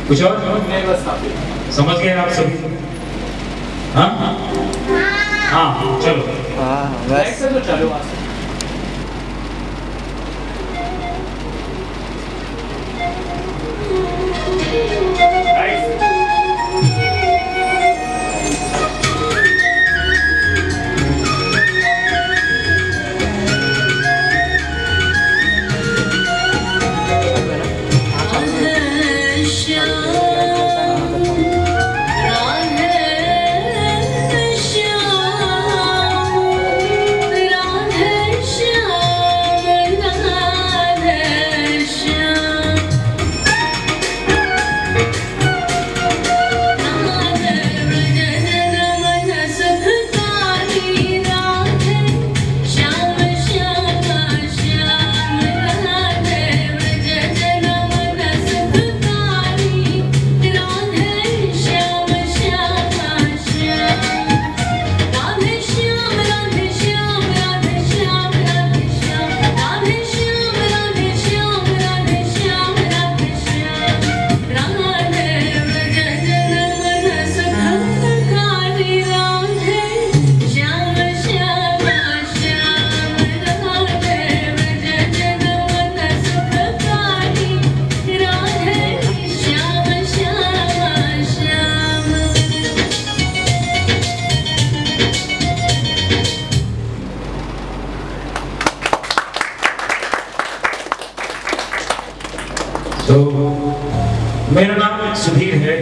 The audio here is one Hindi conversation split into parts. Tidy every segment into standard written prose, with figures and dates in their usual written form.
कुछ और? नहीं बस काफी। समझ गए आप सभी? हाँ हाँ चलो। बस तो चलो वहाँ से। तो मेरा नाम सुधीर है,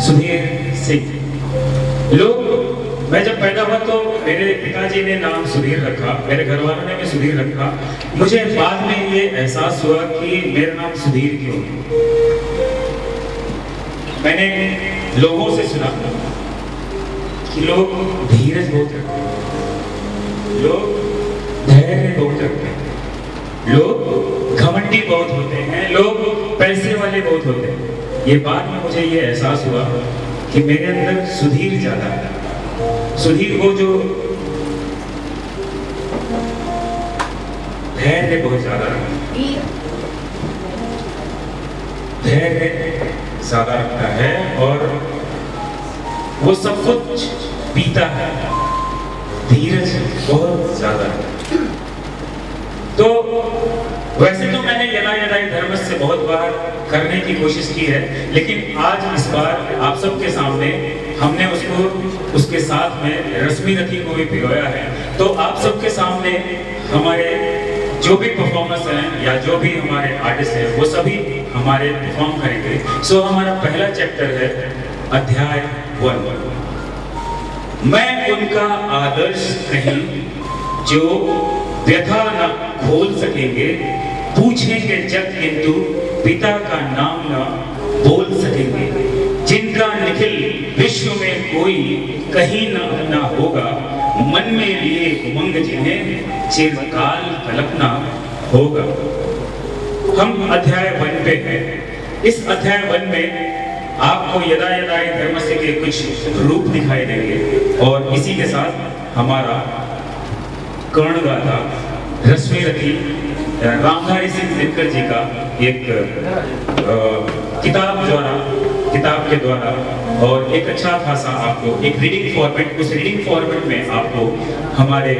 सुधीर सिंह। लोग, मैं जब पैदा हुआ तो मेरे पिताजी ने नाम सुधीर रखा, मेरे घर वालों ने भी सुधीर रखा। मुझे बाद में ये एहसास हुआ कि मेरा नाम सुधीर क्यों है। मैंने लोगों से सुना कि लोग धीरज बहुत रखते हैं, लोग धैर्य बहुत रखते हैं, लोग घमंडी बहुत होते हैं, लोग पैसे वाले बहुत होते हैं। ये बात में मुझे ये एहसास हुआ कि मेरे अंदर सुधीर ज्यादा है। सुधीर वो जो धैर्य बहुत ज्यादा रखता, धैर्य ज्यादा रखता है और वो सब कुछ पीता है, धीरज बहुत ज्यादा है। तो वैसे तो मैंने यदा यदाई धर्म से बहुत बार करने की कोशिश की है, लेकिन आज इस बार आप सबके सामने हमने उसको उसके साथ में रश्मि रथी को भी भिगोया है। तो आप सबके सामने हमारे जो भी परफॉर्मर्स हैं या जो भी हमारे आर्टिस्ट हैं वो सभी हमारे परफॉर्म करेंगे। सो हमारा पहला चैप्टर है अध्याय 1। मैं उनका आदर्श नहीं जो व्यथा न खोल सकेंगे, पूछेंगे जग किंतु पिता का नाम न बोल सकेंगे, जिनका निखिल विश्व में कोई कहीं न होगा, मन में लिए उमंग जिन्हें चिरकाल कल्पना होगा। हम अध्याय 1 पे हैं। इस अध्याय 1 में आपको यदा यदाई धर्मस्य के कुछ रूप दिखाई देंगे और इसी के साथ हमारा कर्णगाथा रश्मि रथी रामधारी सिंह दिनकर जी का एक किताब के द्वारा और एक अच्छा खासा आपको एक रीडिंग फॉर्मेट, उस रीडिंग फॉर्मेट में आपको हमारे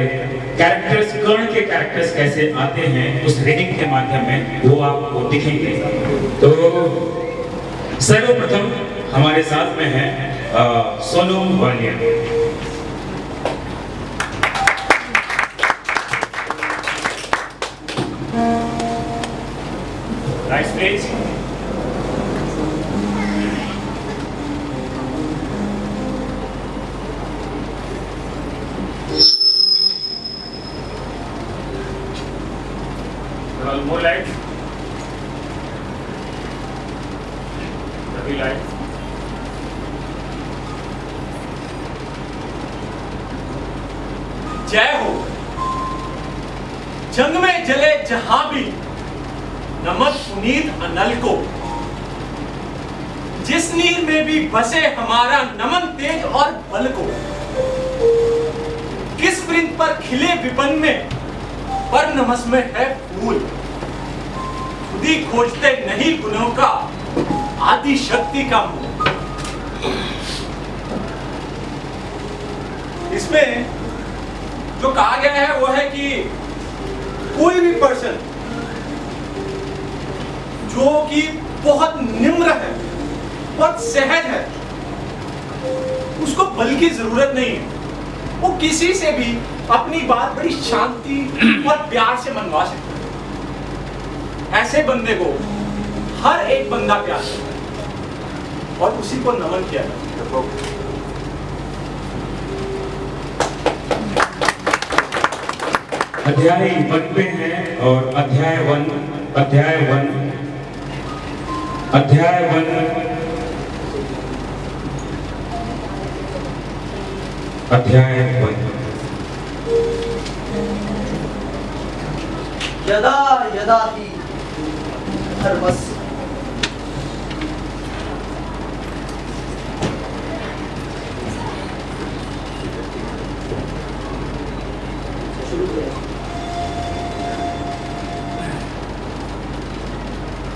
कैरेक्टर्स, कर्ण के कैरेक्टर्स कैसे आते हैं उस रीडिंग के माध्यम में वो आपको दिखेंगे। तो सर्वप्रथम हमारे साथ में है Sonu Walia. Next please. More lights. Heavy lights. जय हो। जंग में जले जहां भी नमक पुनीत अनल को, जिस नीर में भी बसे हमारा नमन तेज और बल को, किस वृंद पर खिले विपन में पर नमस में है फूल, खुदी खोजते नहीं गुनों का आदि शक्ति का मूल। इसमें जो कहा गया है वो है कि कोई भी पर्सन जो कि बहुत निम्र है, बहुत सहज है, उसको बल की जरूरत नहीं है। वो किसी से भी अपनी बात बड़ी शांति और प्यार से मनवा सकता है। ऐसे बंदे को हर एक बंदा प्यार करता है और उसी को नमन किया जाता है। अध्याय 1 पे है और अध्याय 1 यदा यदा ही धर्मस्य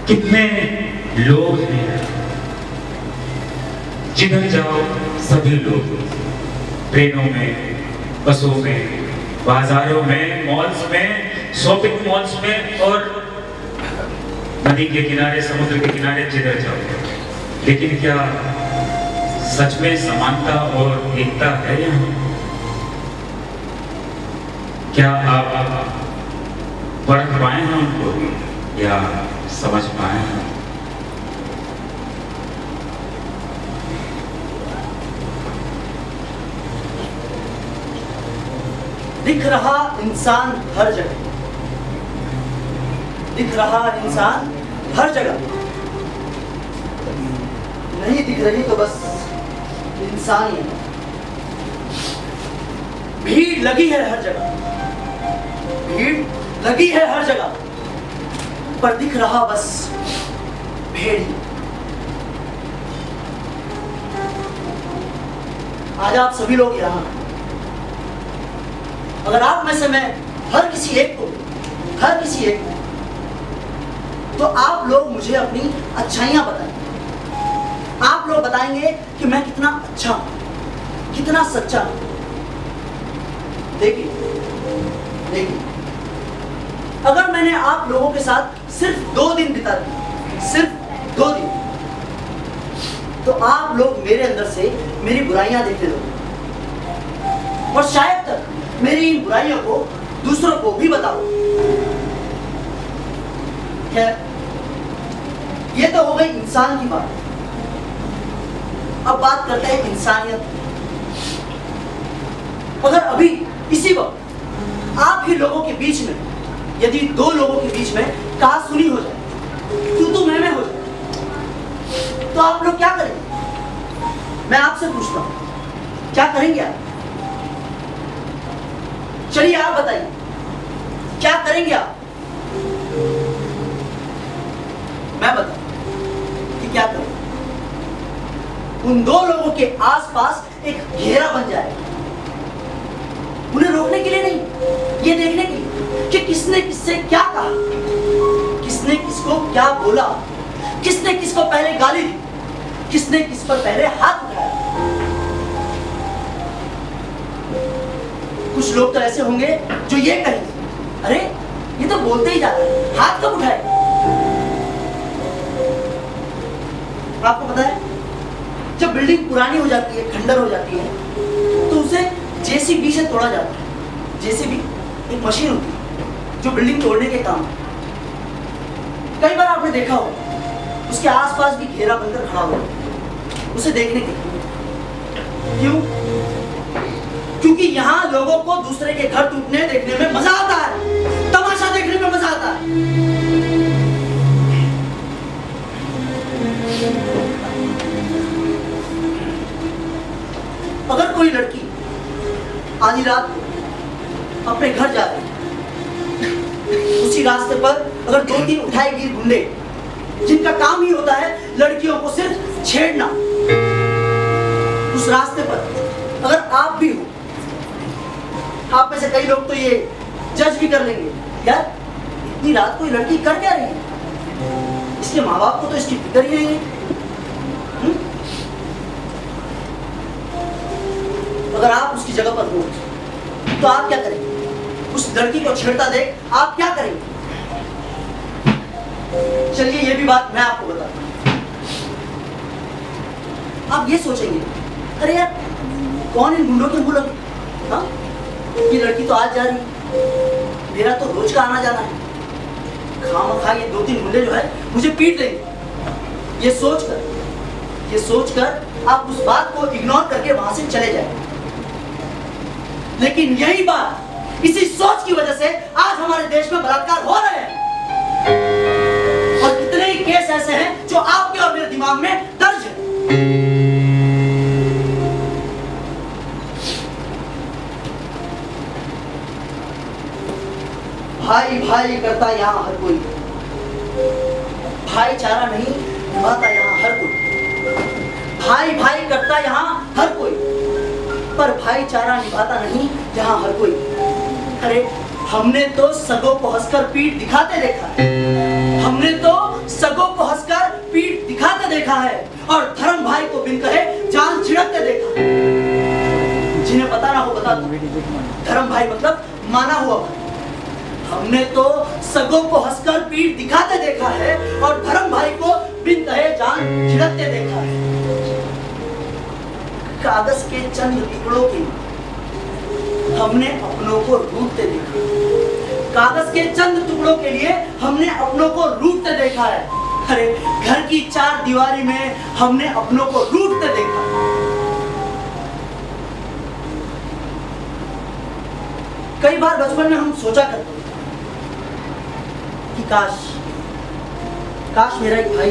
कितने लोग हैं, जिधर जाओ सभी लोग, ट्रेनों में, बसों में, बाजारों में, मॉल्स में, शॉपिंग मॉल्स में और नदी के किनारे, समुद्र के किनारे, जिधर जाओ। लेकिन क्या सच में समानता और एकता है यहाँ? क्या आप पढ़ पाए हैं उनको या समझ पाए हैं? दिख रहा इंसान हर जगह, दिख रहा इंसान हर जगह, नहीं दिख रही तो बस इंसान ही है। भीड़ लगी है हर जगह, भीड़ लगी है हर जगह, पर दिख रहा बस भेड़ ही। आज आप सभी लोग यहाँ, अगर आप में से मैं हर किसी एक को तो आप लोग मुझे अपनी अच्छाइयां बताएंगे। आप लोग बताएंगे कि मैं कितना अच्छा हूं, कितना सच्चा हूं। देखिए, अगर मैंने आप लोगों के साथ सिर्फ 2 दिन बिता दिए, सिर्फ 2 दिन, तो आप लोग मेरे अंदर से मेरी बुराइयां देखने लगोगे और शायद तक मेरी इन बुराइयों को दूसरों को भी बताओ। खैर, ये तो हो गई इंसान की बात। अब बात करते हैं इंसानियत। अगर अभी इसी वक्त आप ही लोगों के बीच में, यदि 2 लोगों के बीच में कहा सुनी हो जाए, तू मैं हो जाए, तो आप लोग क्या करेंगे? मैं आपसे पूछता हूं, क्या करेंगे आप? चलिए आप बताइए, क्या करेंगे आप? मैं बताऊं कि क्या करें। उन 2 लोगों के आसपास एक घेरा बन जाएगा, उन्हें रोकने के लिए नहीं, ये देखने के लिए कि किसने किससे क्या कहा, किसने किसको क्या बोला, किसने किसको पहले गाली दी, किसने किस पर पहले हाथ उठाया। कुछ लोग तो ऐसे होंगे जो ये कहेंगे, अरे ये तो बोलते ही जा रहा है, हाथ कब उठाए? आपको पता है, जब बिल्डिंग पुरानी हो जाती है, खंडर हो जाती है, तो उसे जेसीबी से तोड़ा जाता है। जेसीबी एक मशीन होती है जो बिल्डिंग तोड़ने के काम है। कई बार आपने देखा हो, उसके आसपास भी घेरा बनकर खड़ा हुआ उसे देखने के लिए। क्यों? क्योंकि यहाँ लोगों को दूसरे के घर टूटने देखने में मजा आता है, तमाशा देखने में मजा आता है। अगर कोई लड़की आधी रात को अपने घर जा रही है, उसी रास्ते पर अगर 2-3 उठाएगी गुंडे, जिनका काम ही होता है लड़कियों को सिर्फ छेड़ना, उस रास्ते पर अगर आप भी हो, आप में से कई लोग तो ये जज भी कर लेंगे, यार इतनी रात को ये लड़की कर क्या रही है, इसके माँ बाप को तो इसकी फिक्र ही नहीं है, अगर आप उसकी जगह पर हो तो आप क्या करेंगे? उस लड़की को छेड़ता देख आप क्या करेंगे? चलिए ये भी बात मैं आपको बताता हूं। आप ये सोचेंगे, अरे यार कौन इन गुंडों के मुंह लगे? हाँ, ये लड़की तो आज जा रही, मेरा तो रोज का आना जाना है, खामखा ये 2-3 गुंडे जो है मुझे पीट देंगे। ये सोचकर आप उस बात को इग्नोर करके वहां से चले जाए। लेकिन यही बात, इसी सोच की वजह से आज हमारे देश में बलात्कार हो रहे हैं। और कितने ही केस ऐसे हैं जो आपके और मेरे दिमाग में दर्ज है। भाई भाई करता यहां हर कोई, भाईचारा नहीं निभाता यहां हर कोई। भाई भाई करता यहां हर कोई, पर भाईचारा निभाता नहीं यहां हर कोई। अरे हमने तो सगों को हंसकर पीठ दिखाते देखा है, हमने तो सगों को हंसकर पीठ दिखाते देखा है, और धर्म भाई को बिन कहे जान छिड़कते देखा है। जिन्हें पता ना हो बता दो, धर्म भाई मतलब माना हुआ भाई। हमने तो सगों को हंसकर पीठ दिखाते देखा है, और धर्म भाई को बिन कहे जान छिड़कते देखा है। कागज के चंद टुकड़ों के हमने अपनों को लूटते देखा, कागज के चंद टुकड़ों के लिए हमने अपनों को लूटते देखा है। अरे घर की 4 दीवारी में हमने अपनों को लूटते देखा। कई बार बचपन में हम सोचा करते कि काश मेरा एक भाई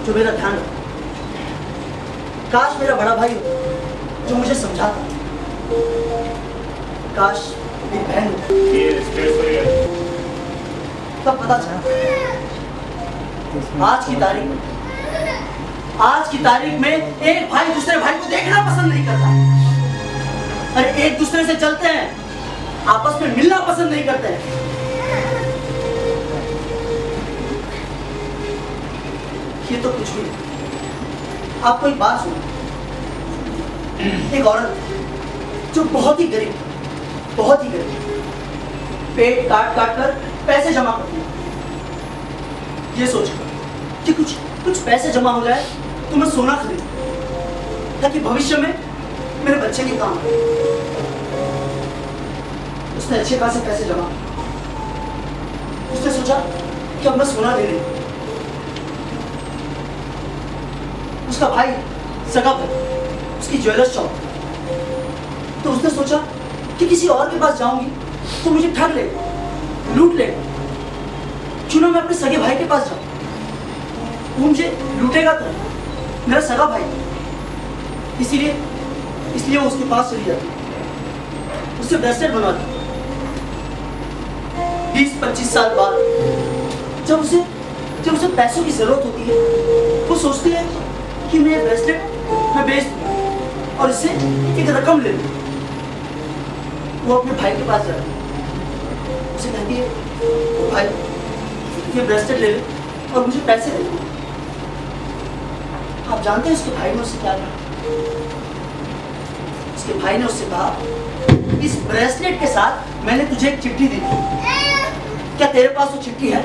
जो मेरा ध्यान रखे, काश मेरा बड़ा भाई हो जो मुझे समझाता, काश मेरी बहन हो। तब पता चला आज की तारीख में एक भाई दूसरे भाई को देखना पसंद नहीं करता। अरे एक दूसरे से चलते हैं, आपस में मिलना पसंद नहीं करते हैं। ये तो कुछ भी नहीं। आपको एक बात सुनो, एक औरत जो बहुत ही गरीब, पेट काट कर पैसे जमा करती है, ये सोचकर कि कुछ पैसे जमा हो जाए तो मैं सोना खरीदूं ताकि भविष्य में मेरे बच्चे के काम आए। उसने अच्छे खासे पैसे जमा, उसने सोचा कि अब मैं सोना ले लूं। उसका भाई, सगा भाई, उसकी ज्वेलर्स शॉप, तो उसने सोचा कि किसी और के पास जाऊंगी तो मुझे ठग ले, लूट ले, क्यों ना मैं अपने सगे भाई के पास जाऊं, वो मुझे लूटेगा तो मेरा सगा भाई। इसलिए वो उसके पास चली जाती, उससे ब्रेसलेट बनवाती। 20-25 साल बाद जब उसे पैसों की जरूरत होती है, वो सोचती है कि मैं ब्रेसलेट मैं बेच दूं और इससे एक रकम ले लूं। वो अपने भाई के पास जाती है, उसे कहती है, भाई ये ब्रेसलेट ले ले और मुझे पैसे दे दो। आप जानते हैं उसके भाई ने उससे क्या कहा? उसके भाई ने उससे कहा, इस ब्रेसलेट के साथ मैंने तुझे एक चिट्ठी दी थी, क्या तेरे पास वो चिट्ठी है?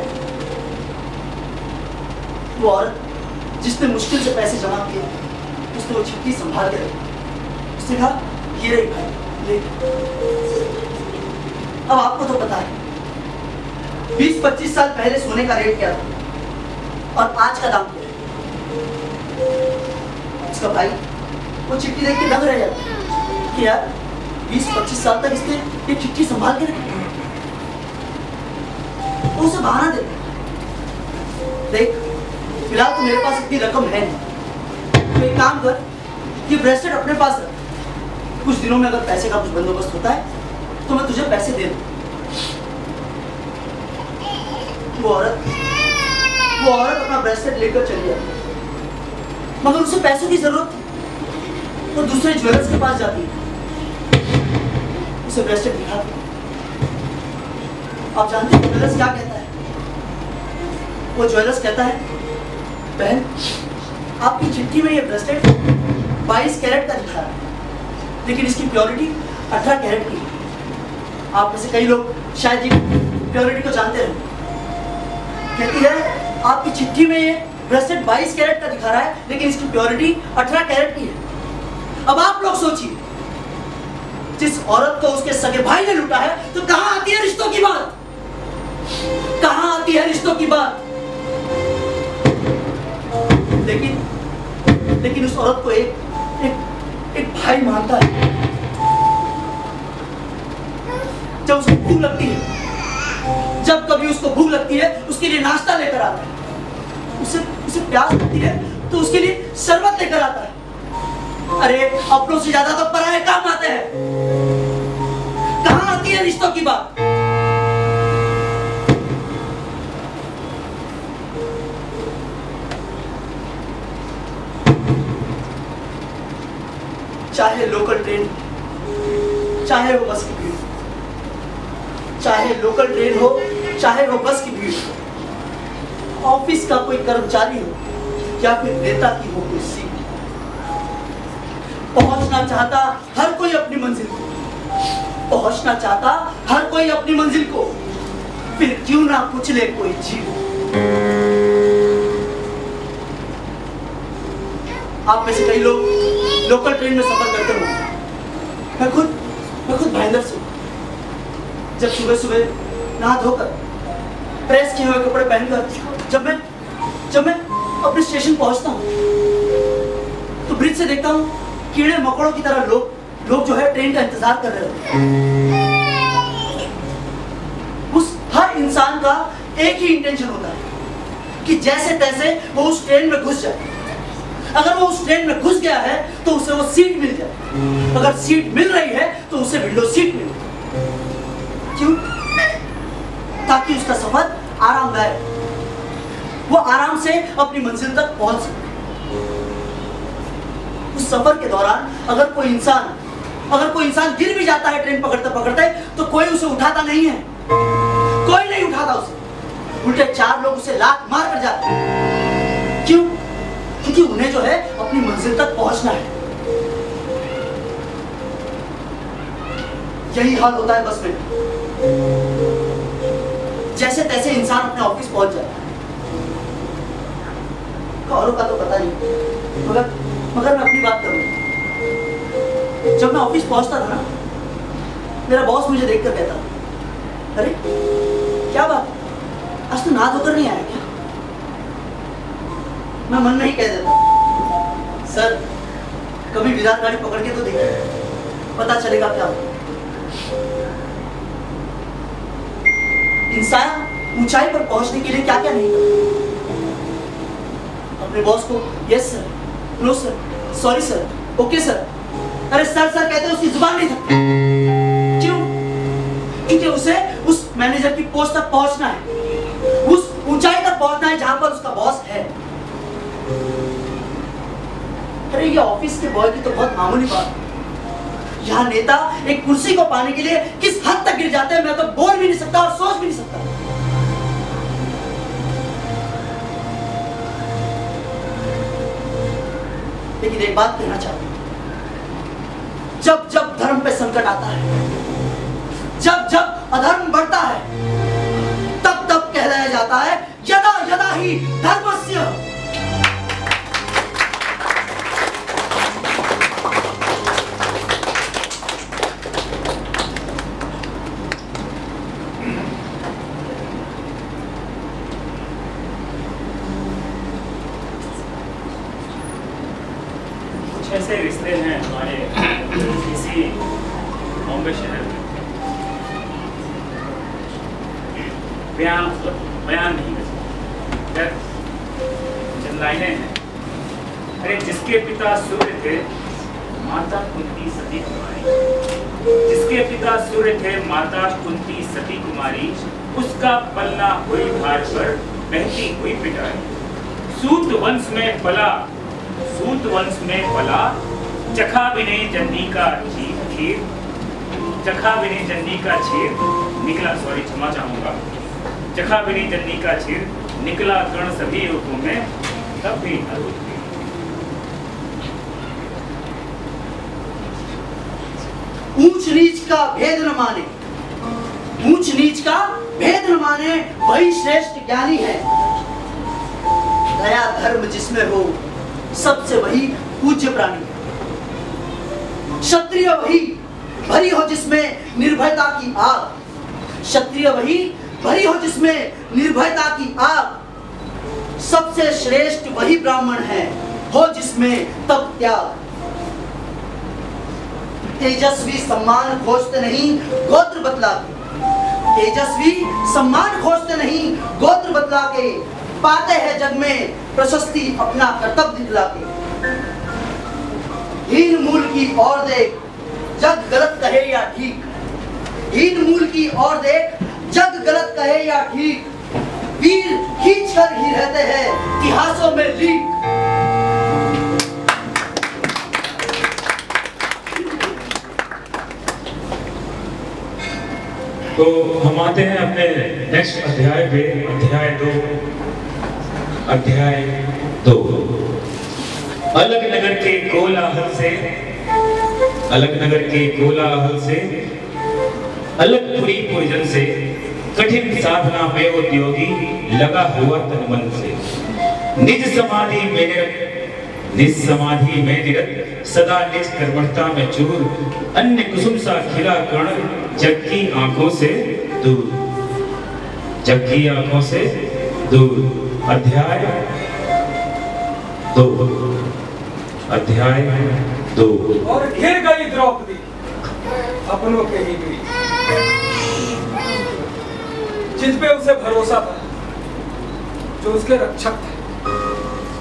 वो औरत जिसने मुश्किल से पैसे जमा किए, उसने वो चिट्ठी संभाल के रखी। उसने कहा, ये रही भाई, ले। अब आपको तो पता है 20-25 साल पहले सोने का रेट क्या था और आज का दाम क्या है। उसका भाई वो चिट्ठी देख के दंग रह जाता है कि यार 20-25 साल तक इसने ये चिट्ठी संभाल के रखी। तो उसे बहाना देते, देख फिलहाल तो मेरे पास इतनी रकम है नहीं, तो एक काम कर, ये ब्रेसलेट अपने पास रख, कुछ दिनों में अगर पैसे का कुछ बंदोबस्त होता है तो मैं तुझे पैसे दे दूं। वो औरत अपना ब्रेसलेट लेकर चली जाती, मगर उसे पैसों की जरूरत थी, वो दूसरे ज्वेलर्स के पास जाती, उसे ब्रेसलेट दिखाती। आप जानते हैं ज्वेलर्स क्या कहता है? वो ज्वेलर्स कहता है, बहन आपकी चिट्ठी में ये ब्रेसलेट 22 कैरेट का दिखा रहा है, लेकिन इसकी प्योरिटी 18 कैरेट की है। आप में से कई लोग शायद ये प्योरिटी को जानते हैं। कहती है आपकी चिट्ठी में ये ब्रेसलेट 22 कैरेट का दिखा रहा है, लेकिन इसकी प्योरिटी 18 कैरेट की है। अब आप लोग सोचिए, जिस औरत को उसके सगे भाई ने लूटा है, तो कहां आती है रिश्तों की बात? कहां आती है रिश्तों की बात? लेकिन उस औरत को एक भाई मानता है। जब उसको भूख लगती है, जब कभी उसको भूख लगती है, उसके लिए नाश्ता लेकर आता है। उसे प्यास लगती है तो उसके लिए शरबत लेकर आता है। अरे अपनों से ज्यादा तो पराये काम आते हैं। कहां आती है रिश्तों की बात? चाहे लोकल ट्रेन, चाहे वो बस की भीड़, चाहे लोकल ट्रेन हो, चाहे वो बस की भीड़, ऑफिस का कोई कर्मचारी हो या फिर नेता की हो कोई सीट, पहुंचना चाहता हर कोई अपनी मंजिल को, पहुंचना चाहता हर कोई अपनी मंजिल को, फिर क्यों ना पूछ ले कोई जीव। आप में से कई लोग लोकल ट्रेन में सफर करते हो। मैं खुद भाईंदर से, जब सुबह सुबह नहा धोकर प्रेस किए हुए कपड़े पहनकर जब मैं अपने स्टेशन पहुंचता हूँ, तो ब्रिज से देखता हूँ कीड़े मकोड़ों की तरह लोग जो है ट्रेन का इंतजार कर रहे होते हैं। उस हर इंसान का एक ही इंटेंशन होता है कि जैसे तैसे वो उस ट्रेन में घुस जाए। अगर वो उस ट्रेन में घुस गया है तो उसे वो सीट मिल जाए, अगर सीट मिल रही है तो उसे विंडो सीट मिले। क्यों? ताकि उसका सफर आरामदायक, वो आराम से अपनी मंजिल तक पहुंच सके। उस सफर के दौरान अगर कोई इंसान गिर भी जाता है ट्रेन पकड़ते पकड़ते, तो कोई उसे उठाता नहीं है, कोई नहीं उठाता उसे, उल्टे 4 लोग उसे लात मार कर जाते हैं। क्यों? क्योंकि उन्हें जो है अपनी मंजिल तक पहुंचना है। यही हाल होता है बस में। जैसे तैसे इंसान अपने ऑफिस पहुंच जाता है। औरों का तो पता नहीं, मगर मैं अपनी बात करूं। जब मैं ऑफिस पहुंचता था ना, मेरा बॉस मुझे देखकर कहता, अरे क्या बात, आज तो नहा धोकर नहीं आया क्या? मैं मन में ही कह देता, सर कभी विराट गाड़ी पकड़ के तो देखिए, पता चलेगा क्या होगा। इंसान ऊंचाई पर पहुंचने के लिए क्या क्या नहीं करता। अपने बॉस को yes sir, no sir, sorry sir, okay sir, अरे सर कहते उसकी जुबान नहीं थकती। क्यों? क्योंकि उसे उस मैनेजर की पोस्ट तक पहुंचना है, उस ऊंचाई तक पहुंचना है जहां पर उसका बॉस है। अरे ये ऑफिस के बॉय की तो बहुत मामूली बात है। यहाँ नेता एक कुर्सी को पाने के लिए किस हद तक गिर जाते हैं मैं तो बोल भी नहीं सकता और सोच भी नहीं सकता। लेकिन एक बात कहना चाहता हूं, जब जब धर्म पे संकट आता है, जब जब अधर्म बढ़ता है, तब तब कहलाया जाता है यदा यदा ही धर्मस्य। ऐसे रिश्ते हैं हमारे इसी बॉम्बे शहर में, बयान नहीं कर सकते। चंद लाइनें हैं। अरे जिसके पिता सूर्य थे माता कुंती सती कुमारी, जिसके पिता सूर्य थे माता कुंती सती कुमारी, उसका पलना हुई धार पर बहती हुई पिटाई। सूत वंश में पला चखा बिने जन्नी का खीर, चखा बिने जन्नी का छीर निकला, सॉरी क्षमा चाहूंगा, चखा बिने जन्नी का छीर निकला कर्ण सभी रूपों में, तब भी न रुकती। ऊंच नीच का भेद न माने, ऊंच नीच का भेद न माने, वही श्रेष्ठ ज्ञानी है। दया धर्म जिसमें हो, सबसे वही पूज्य प्राणी है। क्षत्रिय वही भरी हो जिसमें निर्भयता की आग, क्षत्रिय वही भरी हो जिसमें निर्भयता की आग। सबसे श्रेष्ठ वही ब्राह्मण है, हो जिसमें तप त्याग। तेजस्वी सम्मान खोजते नहीं, गोत्र बतला के, तेजस्वी सम्मान खोजते नहीं, गोत्र बतला के, पाते हैं जग में प्रशस्ति अपना कर्तव्य दिखला के। हीन मूल की ओर देख, जग गलत कहे या ठीक, हीन मूल की ओर देख, जग गलत कहे या ठीक। वीर खींच कर ही रहते हैं इतिहासों में लीक। तो हम आते हैं अपने नेक्स्ट अध्याय पे, अध्याय 2। अलग नगर के कोलाहल से, अलग नगर के कोलाहल से, अलगपुरी पुरजन से, कठिन साधना में उद्योगी लगा हुआ तन मन से। निज समाधि में निरत, निज समाधि में निरत, सदा निज कर्मठता में चूर, अन्य कुसुम सा खिला कण, जग की आंखों से दूर, जग की आंखों से दूर। अध्याय 2, अध्याय 2। और घिर गई द्रौपदी अपनों के ही बीच, जिस पे उसे भरोसा था, जो उसके रक्षक थे,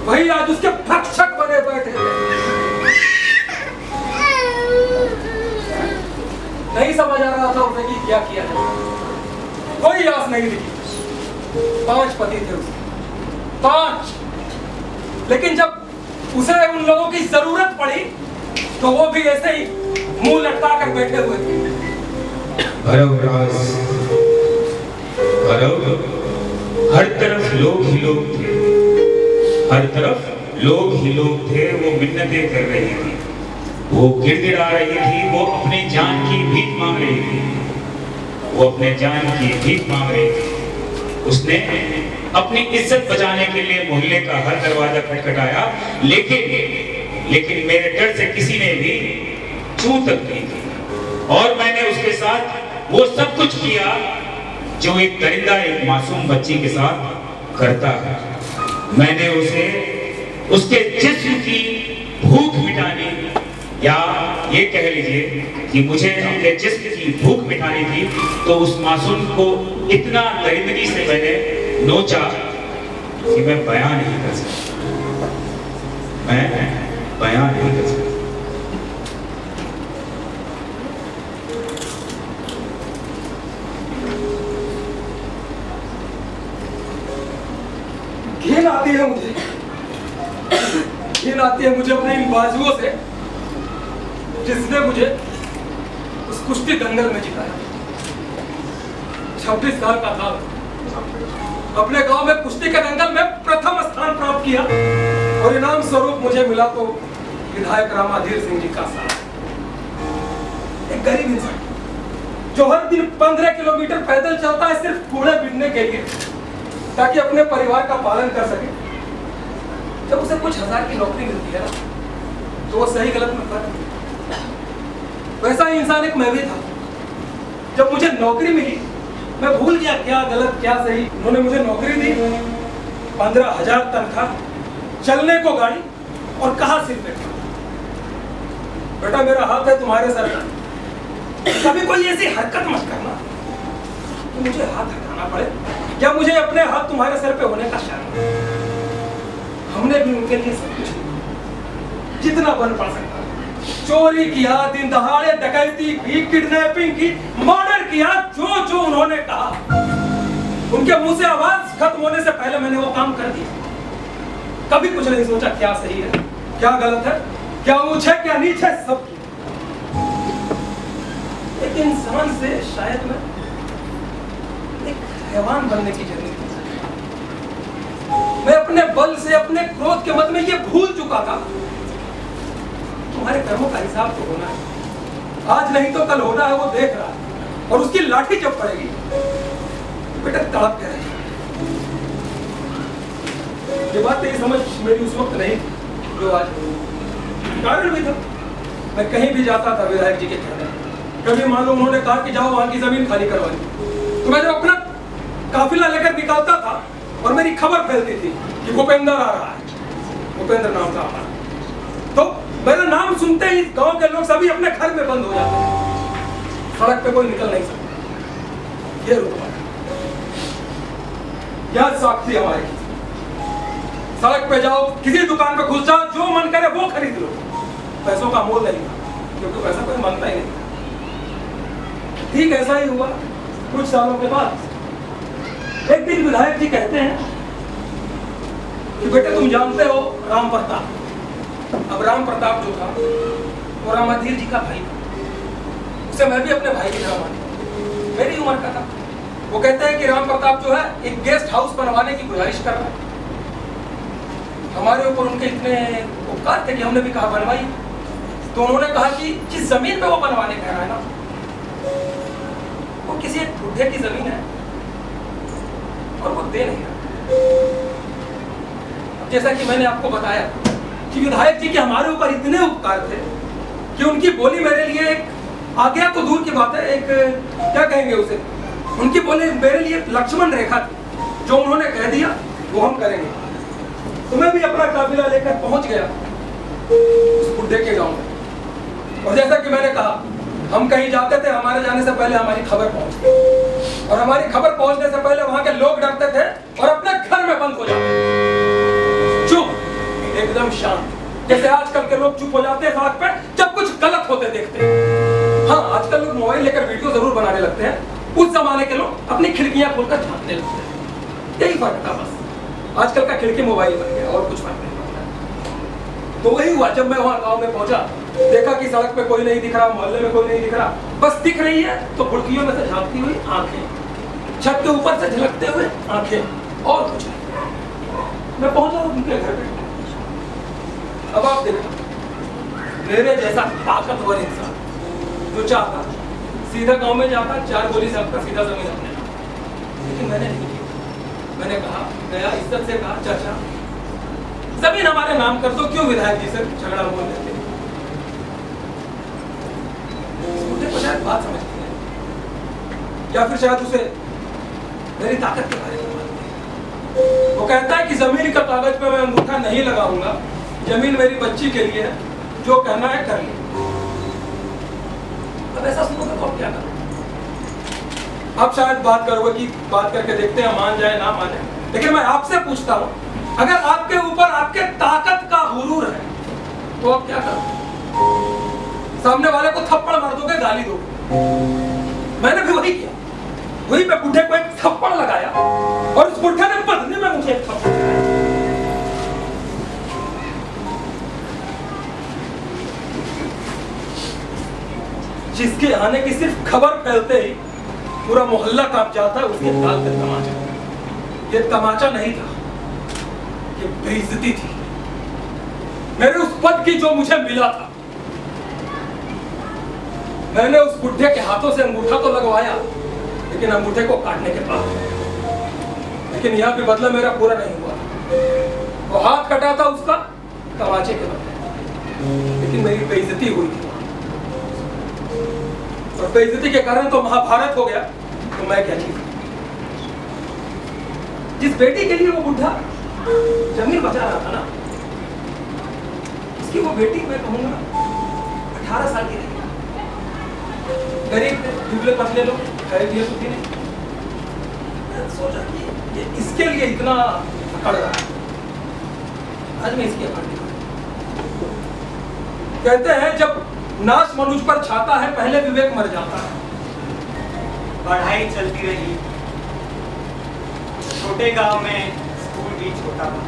वही आज उसके भक्षक बने बैठे थे। नहीं समझ आ रहा था उसे कि क्या किया जाए, कोई आस नहीं दिखी। 5 पति थे उसके, 5, लेकिन जब उसे उन लोगों की जरूरत पड़ी तो वो भी ऐसे ही मुंह लटका कर बैठे हुए थे। हर तरफ लोग ही लोग थे, हर तरफ लोग ही लोग थे। वो मिन्नतें कर रही थी, वो गिड़गिड़ा रही थी, वो अपनी जान की भीख मांग रही थी, वो अपने जान की भीख मांग रही थी। उसने अपनी इज्जत बचाने के लिए मोहल्ले का हर दरवाजा खटखटाया, लेकिन मेरे डर से किसी ने भी छू तक नहीं की। और मैंने उसके साथ वो सब कुछ किया जो एक दरिंदा एक मासूम बच्ची के साथ करता है। मैंने उसे उसके जिस्म की भूख मिटानी, या ये कह लीजिए कि मुझे अपने जिस्म की भूख मिटानी थी, तो उस मासूम को इतना दरिंदगी से मैंने नोचा कि मैं बयान नहीं कर सकता, मैं बयान नहीं कर सकता। घिन आती है मुझे, घिन आती है मुझे अपने इन बाजुओं से, जिसने मुझे उस कुश्ती दंगल में जिताया। 26 साल का था, अपने गांव में कुश्ती के दंगल में प्रथम स्थान प्राप्त किया, और इनाम स्वरूप मुझे मिला तो विधायक रामाधीर सिंह जी का साथ। एक गरीब इंसान जो हर दिन 15 किलोमीटर पैदल चलता है सिर्फ कूड़े बीनने के लिए, ताकि अपने परिवार का पालन कर सके। जब उसे कुछ हजार की नौकरी मिलती है ना, तो वो सही गलत में फर्क नहीं। वैसा ही इंसान एक मैं भी था। जब मुझे नौकरी मिली, मैं भूल गया क्या गलत क्या सही। उन्होंने मुझे नौकरी दी, 15,000 तनख्वाह, चलने को गाड़ी, और कहा सिर पे, बेटा मेरा हाथ है तुम्हारे सर पर, कभी कोई ऐसी हरकत मत करना तो मुझे हाथ हटाना पड़े, या मुझे अपने हाथ तुम्हारे सर पे होने का शर्म। हमने भी उनके लिए सब कुछ जितना बन पा सकता, चोरी किया, दिन दहाड़े डकैती की, किडनैपिंग की, मर्डर किया, जो जो उन्होंने कहा, उनके मुंह से आवाज खत्म होने से पहले मैंने वो काम कर दिया। कभी कुछ नहीं सोचा क्या सही है क्या गलत है, क्या ऊंच है क्या नीच है, सब किया। एक इंसान से शायद मैं एक हैवान बनने की जर्नी थी। मैं अपने बल से, अपने क्रोध के मत में ये भूल चुका था, तुम्हारे कर्मों का हिसाब तो होना है। आज नहीं तो कल होना है वो देख रहा है, और उसकी लाठी जब पड़ेगी बेटा तड़प के रहेगी। ये बात तेरी समझ मेरी उस वक्त नहीं थी जो आज कारण भी था। मैं कहीं भी जाता था विधायक जी के कहने, कभी मालूम उन्होंने कहा कि जाओ वहां की जमीन खाली करवाई, तो मैं जब अपना काफिला लेकर निकलता था और मेरी खबर फैलती थी कि भूपेंद्र आ रहा है, भूपेंद्र नाम था हमारा, तो मेरा नाम सुनते ही गांव के लोग सभी अपने घर में बंद हो जाते हैं, सड़क पे कोई निकल नहीं सकता। ये रुतबा क्या साख थी हमारी। सड़क पे जाओ, किसी दुकान पे घुस जाओ, जो मन करे वो खरीद लो, पैसों का मोल नहीं था, क्योंकि पैसा कोई मांगता ही नहीं। ठीक ऐसा ही हुआ। कुछ सालों के बाद एक दिन विधायक जी कहते हैं कि बेटे तुम जानते हो राम प्रताप। अब राम प्रताप जो था वो रामाधीर जी का भाई था, उसे मैं भी अपने भाई की तरह मानता, मेरी उम्र का था। वो कहते हैं कि राम प्रताप जो है एक गेस्ट हाउस बनवाने की गुजारिश कर रहा है। हमारे ऊपर उनके इतने उपकार थे कि हमने भी कहा बनवाई। तो उन्होंने कहा कि जिस जमीन पे वो बनवाने कह रहा है ना, वो किसी एक बुढ़े की जमीन है और वो दे नहीं रहा। जैसा कि मैंने आपको बताया कि विधायक जी के हमारे ऊपर इतने उपकार थे कि उनकी बोली मेरे लिए एक आ गया तो दूर की बात है, एक क्या कहेंगे उसे, उनकी बोली मेरे लिए लक्ष्मण रेखा थी। जो उन्होंने कह दिया वो हम करेंगे। तो मैं भी अपना काफिला लेकर पहुंच गया उस बुढ़े के गांव में, और जैसा कि मैंने कहा हम कहीं जाते थे, हमारे जाने से पहले हमारी खबर पहुंचती, और हमारी खबर पहुंचने से पहले वहां के लोग डरते थे और अपने घर में बंद हो जाते, चुप, एकदम शांत, जैसे आजकल के लोग चुप हो जाते हैं सड़क पर जब कुछ गलत होते देखते हैं। हाँ, आजकल लोग मोबाइल लेकर वीडियो जरूर बनाने लगते हैं, उस जमाने के लोग अपनी खिड़कियां खोलकर झांकने लगते हैं। यही फर्क था बस, आजकल का खिड़की मोबाइल बन गया और कुछ फर्क नहीं पड़ता। तो वही हुआ, जब मैं वहां गांव में पहुंचा, देखा कि सड़क पे कोई नहीं दिख रहा, मोहल्ले में कोई नहीं दिख रहा, बस दिख रही है तो खिड़कियों में से झांकती हुई आंखें, छत के ऊपर से झलकते हुए आंखें, और कुछ नहीं। मैं पहुंचा उनके घर पे। अब आप देखो, मेरे जैसा ताकतवर इंसान जो चाहता सीधा गांव में जाता, 4 गोली से आपका सीधा जमीन अपने, लेकिन मैंने नहीं किया। मैंने कहा, गया इज्जत से कहा, चाचा जमीन हमारे नाम कर दो, क्यों विधायक जी से झगड़ा बोल लेते हैं। को शायद बात समझती है, या फिर शायद उसे मेरी ताकत के बारे में मालूम है। वो कहता है कि जमीन का कागज पे मैं अंगूठा नहीं लगाऊंगा, जमीन मेरी बच्ची के लिए है, जो कहना है कर ले। अब ऐसा सुनोगे तो आप क्या करोगे? आप शायद बात करोगे कि बात करके देखते हैं मान जाए ना माने, लेकिन मैं आपसे पूछता हूं, अगर आपके ऊपर आपके ताकत का गुरूर है तो आप क्या करोगे? सामने वाले को थप्पड़ मार दोगे, गाली दोगे। मैंने भी वही किया, वही पे बुढ़े को एक थप्पड़ लगाया और उस बुढ़े ने बदले में मुझे एक थप्पड़ लगाया। जिसके आने की सिर्फ खबर फैलते ही पूरा मोहल्ला कांप जाता है, उसके ताल पे तमाचा। ये तमाचा नहीं था, ये बेइज्जती थी मेरे उस पद की जो मुझे मिला था। मैंने उस बुढ़े के हाथों से अंगूठा तो लगवाया, लेकिन अंगूठे को काटने के बाद, लेकिन यहाँ भी बदला मेरा पूरा नहीं हुआ। वो हाथ कटा था उसका तमाचे के बदले, लेकिन मेरी बेइज्जती हुई थी, और बेइज्जती के कारण तो महाभारत हो गया। तो मैं क्या चीज, जिस बेटी के लिए वो बुढ़ा जमीन बचा रहा था ना, उसकी वो बेटी मैं कहूंगा 18 साल की रही, गरीब दुबले पतले लोग, खरीद लिए कुछ नहीं। सोचा कि ये इसके लिए इतना अकड़ रहा है, आज मैं इसकी अकड़ दिखा। कहते हैं जब नाश मनुष्य पर छाता है, पहले विवेक मर जाता है। पढ़ाई चलती रही, छोटे गांव में स्कूल भी छोटा था।